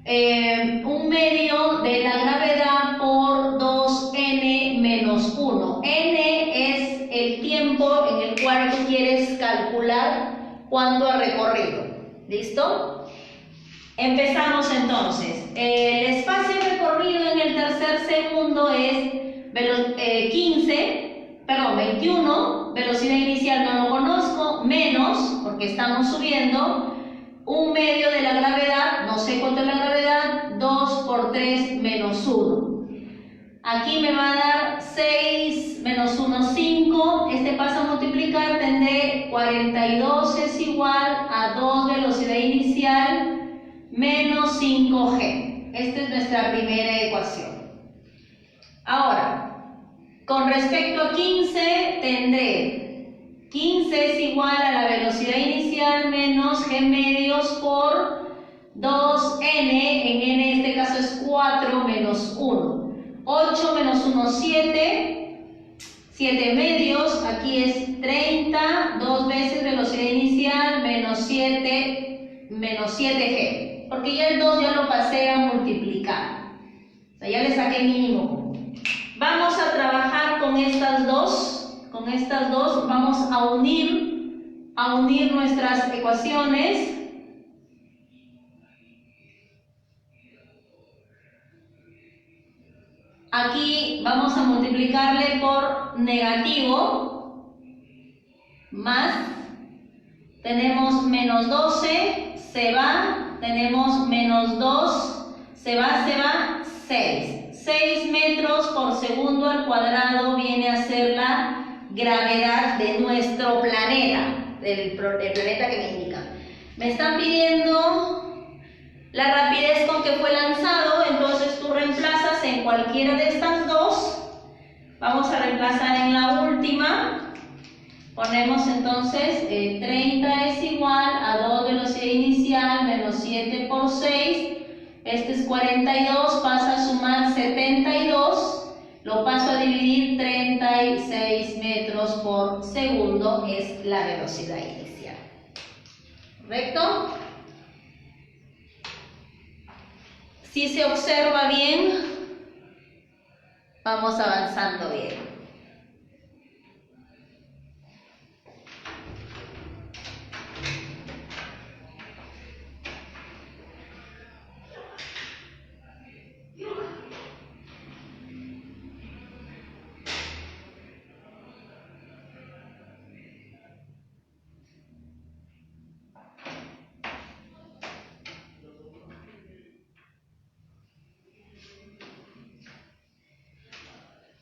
un medio de la gravedad por 2n menos 1. N es el tiempo en el cual tú quieres calcular cuánto ha recorrido. ¿Listo? Empezamos entonces. El espacio recorrido en el tercer segundo es 21, velocidad inicial no lo conozco, menos, porque estamos subiendo, un medio de la gravedad, no sé cuánto es la gravedad, 2 por 3 menos 1. Aquí me va a dar 6 menos 1, 5, este pasa a multiplicar, tendré 42 es igual a 2 velocidad inicial menos 5g. Esta es nuestra primera ecuación. Ahora, con respecto a 15, tendré 15 es igual a la velocidad inicial menos g medios por 2n, en n en este caso es 4 menos 1. 8 menos 1, 7, 7 medios, aquí es 30, 2 veces velocidad inicial menos 7, menos 7g, porque ya el 2 ya lo pasé a multiplicar, o sea, ya le saqué mínimo común. Vamos a trabajar con estas dos, vamos a unir nuestras ecuaciones. Aquí vamos a multiplicarle por negativo, más, tenemos menos 12, se va, tenemos menos 2, se va, 6. 6 metros por segundo al cuadrado viene a ser la gravedad de nuestro planeta, del planeta que me indica. Me están pidiendo la rapidez con que fue lanzado, entonces tú reemplazas en cualquiera de estas dos. Vamos a reemplazar en la última. Ponemos entonces 30 es igual a 2 velocidad inicial menos 7 por 6. Este es 42, pasa a sumar 72, lo paso a dividir, 36 metros por segundo es la velocidad inicial. ¿Correcto? Si se observa bien, vamos avanzando bien.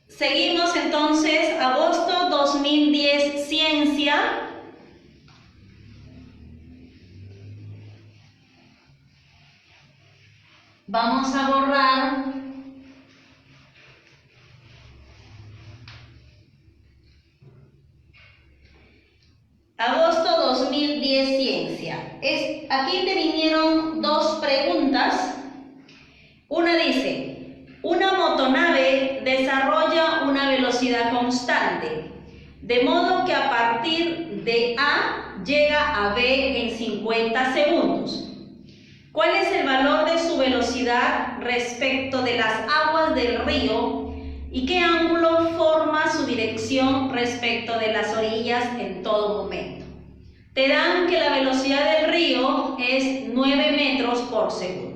Seguimos entonces, agosto 2010, ciencia. Vamos a borrar agosto 2010, ciencia. Aquí te vinieron dos preguntas. Una dice: una motonave desarrolla una velocidad constante, de modo que a partir de A llega a B en 50 segundos. ¿Cuál es el valor de su velocidad respecto de las aguas del río y qué ángulo forma su dirección respecto de las orillas en todo momento? Te dan que la velocidad del río es 9 metros por segundo.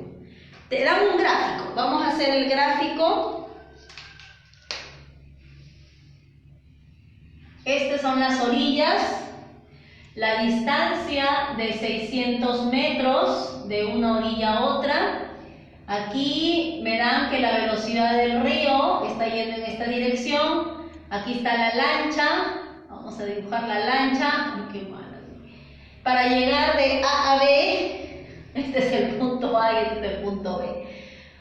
Te dan un gráfico. Vamos a hacer el gráfico. Estas son las orillas. La distancia de 600 metros de una orilla a otra. Aquí verán que la velocidad del río está yendo en esta dirección. Aquí está la lancha. Vamos a dibujar la lancha. Ay, qué mala. Para llegar de A a B. Este es el punto A y este es el punto B.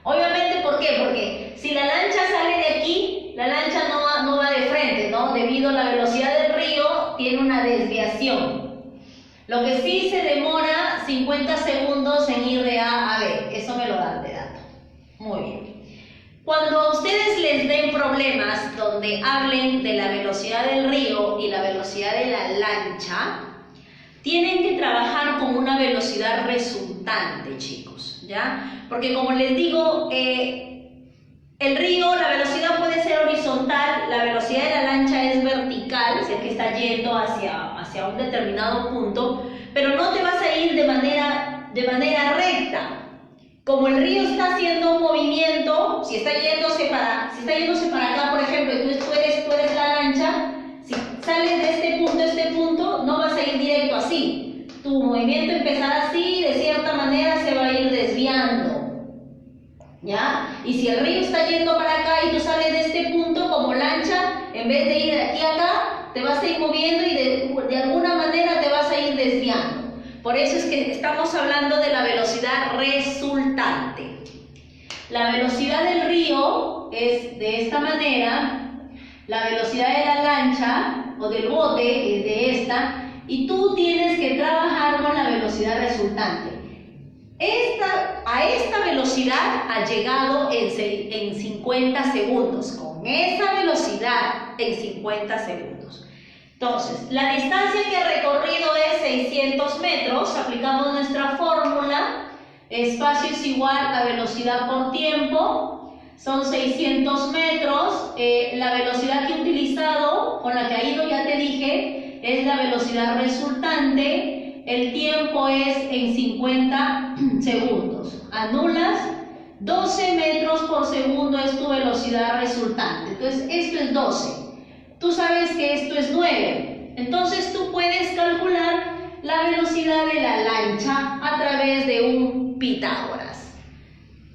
Obviamente, ¿por qué? Porque si la lancha sale de aquí, la lancha no va de frente, ¿no? Debido a la velocidad del río, tiene una desviación. Lo que sí se demora 50 segundos en ir de A a B. Eso me lo dan. Muy bien. Cuando a ustedes les den problemas donde hablen de la velocidad del río y la velocidad de la lancha, tienen que trabajar con una velocidad resultante, chicos, ¿ya? Porque como les digo, el río, la velocidad puede ser horizontal, la velocidad de la lancha es vertical, es el que está yendo hacia un determinado punto, pero no te vas a ir de manera recta. Como el río está haciendo un movimiento, si está yéndose para acá, por ejemplo, y tú eres la lancha, si sales de este punto a este punto, no vas a ir directo así. Tu movimiento empezará así, de cierta manera se va a ir desviando, ¿ya? Y si el río está yendo para acá y tú sales de este punto como lancha, en vez de ir de aquí a acá, te vas a ir moviendo y de alguna manera te vas a ir desviando. Por eso es que estamos hablando de la velocidad resultante. La velocidad del río es de esta manera, la velocidad de la lancha o del bote es de esta, y tú tienes que trabajar con la velocidad resultante. A esta velocidad ha llegado en 50 segundos, con esa velocidad en 50 segundos. Entonces, la distancia que ha recorrido es 600 metros, aplicamos nuestra fórmula, espacio es igual a velocidad por tiempo, son 600 metros, la velocidad que he utilizado, con la que ha ido ya te dije, es la velocidad resultante, el tiempo es en 50 segundos, anulas, 12 metros por segundo es tu velocidad resultante, entonces esto es 12. Tú sabes que esto es 9, entonces tú puedes calcular la velocidad de la lancha a través de un Pitágoras.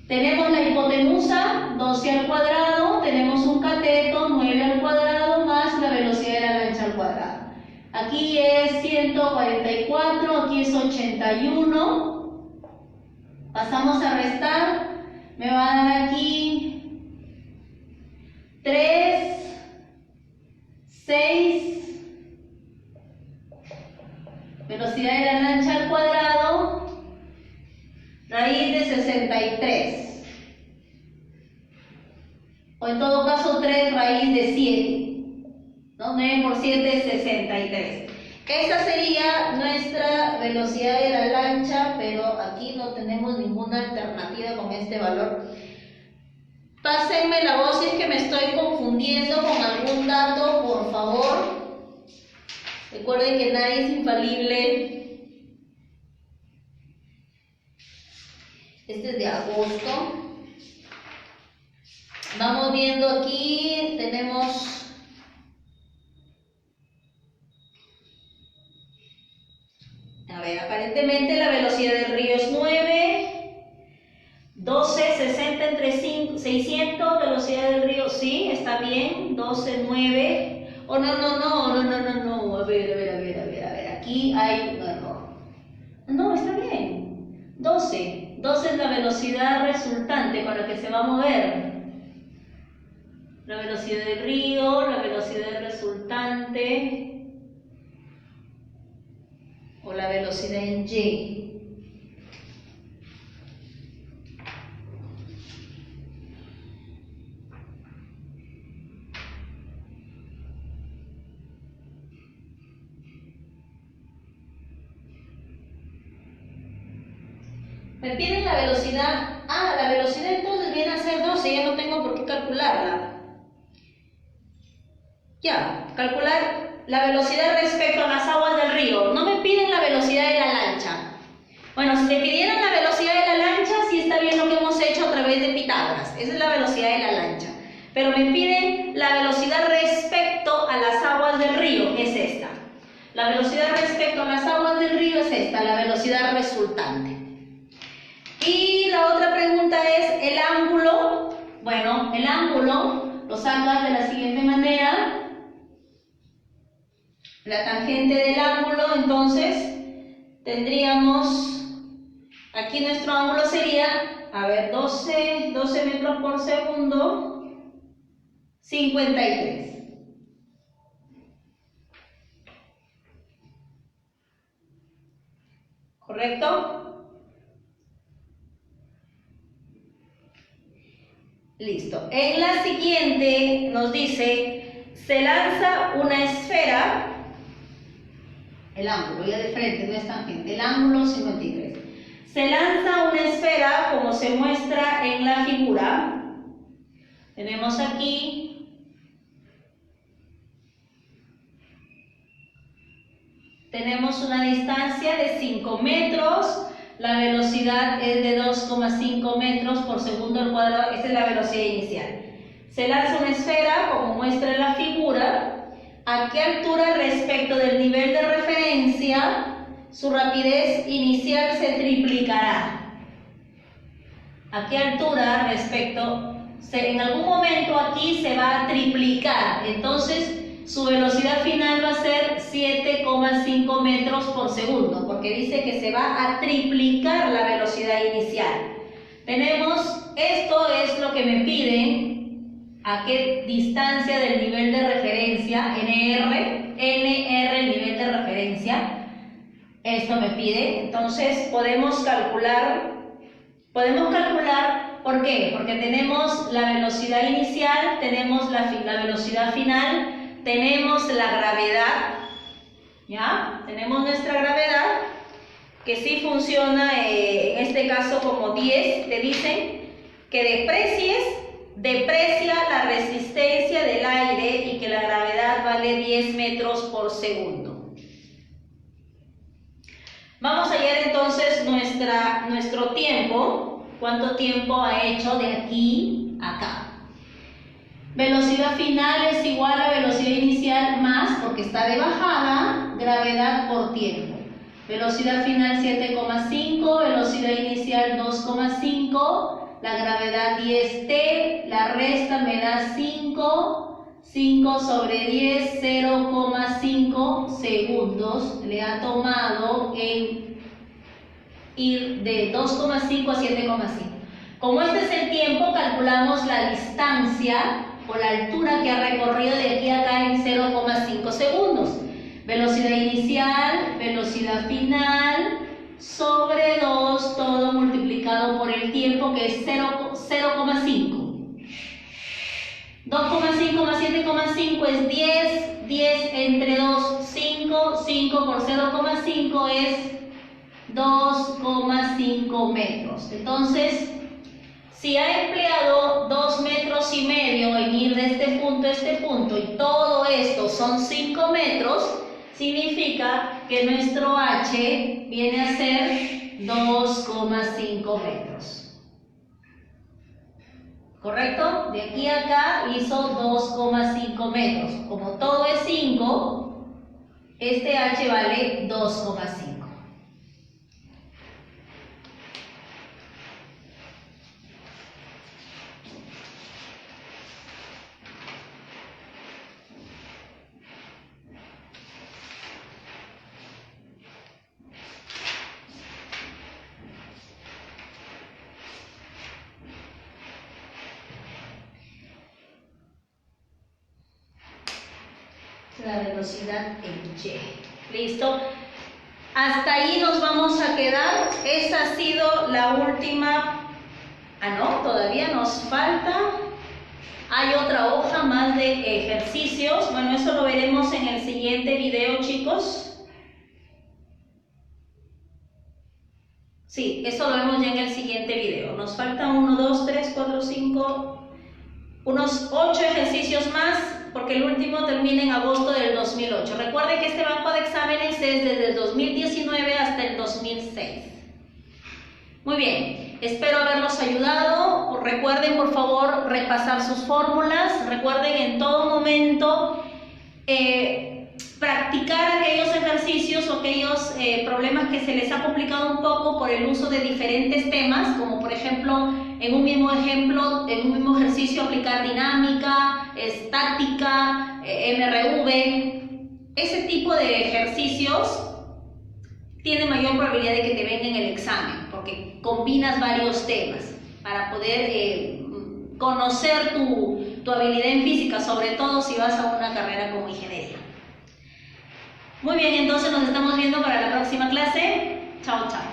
Tenemos la hipotenusa, 12 al cuadrado, tenemos un cateto, 9 al cuadrado, más la velocidad de la lancha al cuadrado. Aquí es 144, aquí es 81. Pasamos a restar, me va a dar aquí 3, 6, velocidad de la lancha al cuadrado, raíz de 63, o en todo caso 3 raíz de 7, ¿no? 9 por 7 es 63. Esta sería nuestra velocidad de la lancha, pero aquí no tenemos ninguna alternativa con este valor. Pásenme la voz si es que me estoy confundiendo con algún dato, por favor. Recuerden que nadie es infalible. Este es de agosto. Vamos viendo aquí, tenemos... A ver, aparentemente la velocidad del río es 9. 12, 60 entre 600, velocidad del río, sí, está bien, 12, 9, oh no, a ver, aquí hay un error, no, está bien, 12 es la velocidad resultante con la que se va a mover, la velocidad del río, la velocidad resultante, o la velocidad en Y. Me piden la velocidad, la velocidad entonces viene a ser 12, ya no tengo por qué calcularla. Ya, calcular la velocidad respecto a las aguas del río. No me piden la velocidad de la lancha. Bueno, si me pidieran la velocidad de la lancha, sí está bien lo que hemos hecho a través de Pitágoras. Esa es la velocidad de la lancha. Pero me piden la velocidad respecto a las aguas del río, es esta. La velocidad respecto a las aguas del río es esta, la velocidad resultante. Y la otra pregunta es el ángulo. Bueno, el ángulo lo sacas de la siguiente manera. La tangente del ángulo, entonces, tendríamos, aquí nuestro ángulo sería, a ver, 12 metros por segundo, 53. ¿Correcto? Listo. En la siguiente nos dice, se lanza una esfera, el ángulo, ya de frente, no es tangente, el ángulo 53. Se lanza una esfera como se muestra en la figura. Tenemos aquí tenemos una distancia de 5 metros, la velocidad es de 2,5 metros por segundo al cuadrado, esa es la velocidad inicial. Se lanza una esfera, como muestra en la figura, ¿a qué altura respecto del nivel de referencia su rapidez inicial se triplicará? ¿A qué altura respecto? En algún momento aquí se va a triplicar, entonces su velocidad final va a ser 7,5 metros por segundo, porque dice que se va a triplicar la velocidad inicial. Tenemos, esto es lo que me piden, a qué distancia del nivel de referencia, NR, el nivel de referencia, esto me pide. Entonces podemos calcular, ¿por qué? Porque tenemos la velocidad inicial, tenemos la velocidad final, tenemos la gravedad, ¿ya? Tenemos nuestra gravedad, que sí funciona, en este caso como 10, te dicen que deprecia la resistencia del aire y que la gravedad vale 10 metros por segundo. Vamos a hallar entonces nuestro tiempo, cuánto tiempo ha hecho de aquí a acá. Velocidad final es igual a velocidad inicial más, porque está de bajada, gravedad por tiempo. Velocidad final 7,5, velocidad inicial 2,5, la gravedad 10T, la resta me da 5, 5 sobre 10, 0,5 segundos le ha tomado en ir de 2,5 a 7,5. Como este es el tiempo, calculamos la distancia o la altura que ha recorrido de aquí a acá en 0,5 segundos. Velocidad inicial, velocidad final, sobre 2, todo multiplicado por el tiempo, que es 0,5. 2,5 más 7,5 es 10, 10 entre 2, 5, 5 por 0,5 es 2,5 metros. Entonces, si ha empleado 2,5 metros en ir de este punto a este punto y todo esto son 5 metros, significa que nuestro H viene a ser 2,5 metros. ¿Correcto? De aquí a acá hizo 2,5 metros. Como todo es 5, este H vale 2,5. La velocidad en Y. ¿Listo? Hasta ahí nos vamos a quedar. Esa ha sido la última. Ah, no, todavía nos falta. Hay otra hoja más de ejercicios. Bueno, eso lo veremos en el siguiente video, chicos. Sí, eso lo vemos ya en el siguiente video. Nos faltan 1, 2, 3, 4, 5, unos 8 ejercicios más, porque el último termina en agosto del 2008. Recuerden que este banco de exámenes es desde el 2019 hasta el 2006. Muy bien, espero haberlos ayudado. Recuerden, por favor, repasar sus fórmulas. Recuerden en todo momento practicar aquellos ejercicios o aquellos problemas que se les ha complicado un poco por el uso de diferentes temas, como por ejemplo, en un mismo ejercicio aplicar dinámica, estática, MRV. Ese tipo de ejercicios tiene mayor probabilidad de que te venga en el examen, porque combinas varios temas para poder conocer tu habilidad en física, sobre todo si vas a una carrera como ingeniería. Muy bien, entonces nos estamos viendo para la próxima clase. Chao, chao.